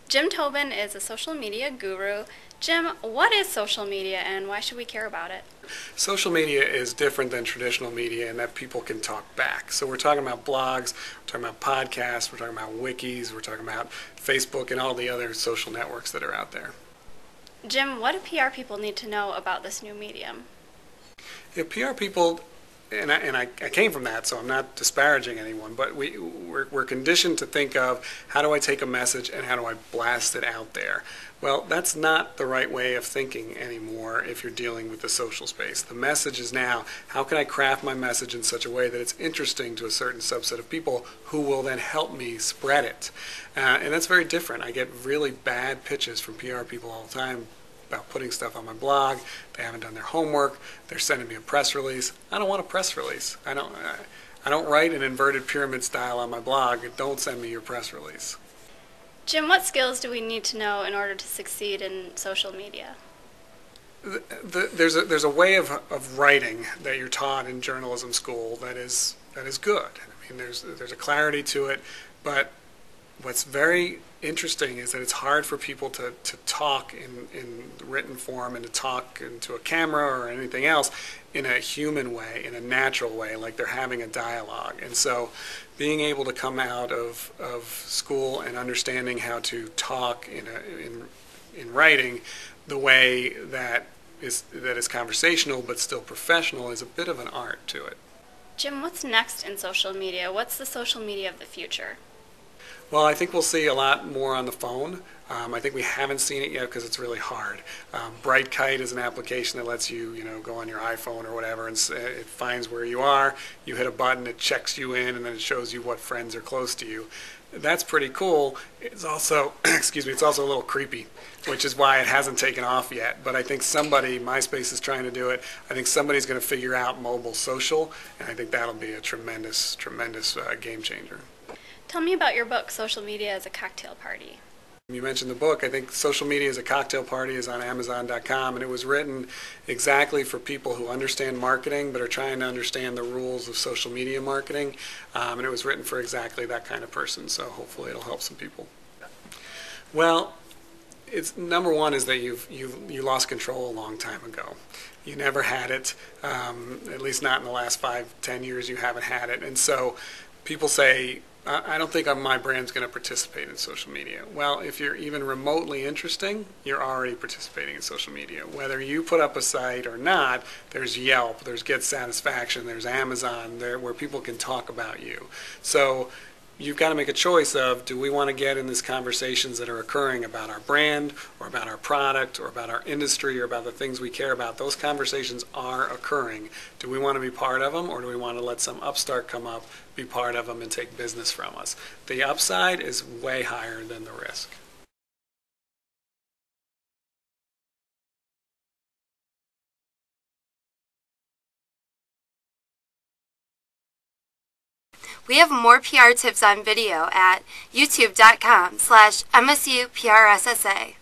Jim Tobin is a social media guru. Jim, what is social media and why should we care about it? Social media is different than traditional media in that people can talk back. So we're talking about blogs, we're talking about podcasts, we're talking about wikis, we're talking about Facebook and all the other social networks that are out there. Jim, what do PR people need to know about this new medium? Yeah, PR people, and I came from that, so I'm not disparaging anyone, but we're conditioned to think of how do I take a message and how do I blast it out there. Well, that's not the right way of thinking anymore if you're dealing with the social space. The message is now, how can I craft my message in such a way that it's interesting to a certain subset of people who will then help me spread it. And that's very different. I get really bad pitches from PR people all the time about putting stuff on my blog. They haven't done their homework. They're sending me a press release. I don't want a press release. I don't write an inverted pyramid style on my blog. Don't send me your press release. Jim, what skills do we need to know in order to succeed in social media? There's a way of writing that you're taught in journalism school that is good. I mean, there's a clarity to it, but what's very interesting is that it's hard for people to talk in written form and to talk into a camera or anything else in a human way, in a natural way, like they're having a dialogue. And so being able to come out of school and understanding how to talk in writing the way that is conversational but still professional is a bit of an art to it. Jim, what's next in social media? What's the social media of the future? Well, I think we'll see a lot more on the phone. I think we haven't seen it yet because it's really hard. Bright Kite is an application that lets you, go on your iPhone or whatever, and it finds where you are. You hit a button, it checks you in, and then it shows you what friends are close to you. That's pretty cool. It's also, it's also a little creepy, which is why it hasn't taken off yet. But I think MySpace is trying to do it. I think somebody's going to figure out mobile social, and I think that'll be a tremendous, tremendous game changer. Tell me about your book, Social Media as a Cocktail Party. You mentioned the book. I think Social Media as a Cocktail Party is on Amazon.com, and it was written exactly for people who understand marketing but are trying to understand the rules of social media marketing, and it was written for exactly that kind of person, so hopefully it'll help some people. Well, it's number one is that you lost control a long time ago. You never had it, at least not in the last 5-10 years you haven't had it, and so people say, I don't think my brand's going to participate in social media. Well, if you're even remotely interesting, you're already participating in social media. Whether you put up a site or not, there's Yelp, there's Get Satisfaction, there's Amazon, where people can talk about you. So you've got to make a choice of, do we want to get in these conversations that are occurring about our brand or about our product or about our industry or about the things we care about? Those conversations are occurring. Do we want to be part of them, or do we want to let some upstart come up, be part of them, and take business from us? The upside is way higher than the risk. We have more PR tips on video at youtube.com/MSUPRSSA.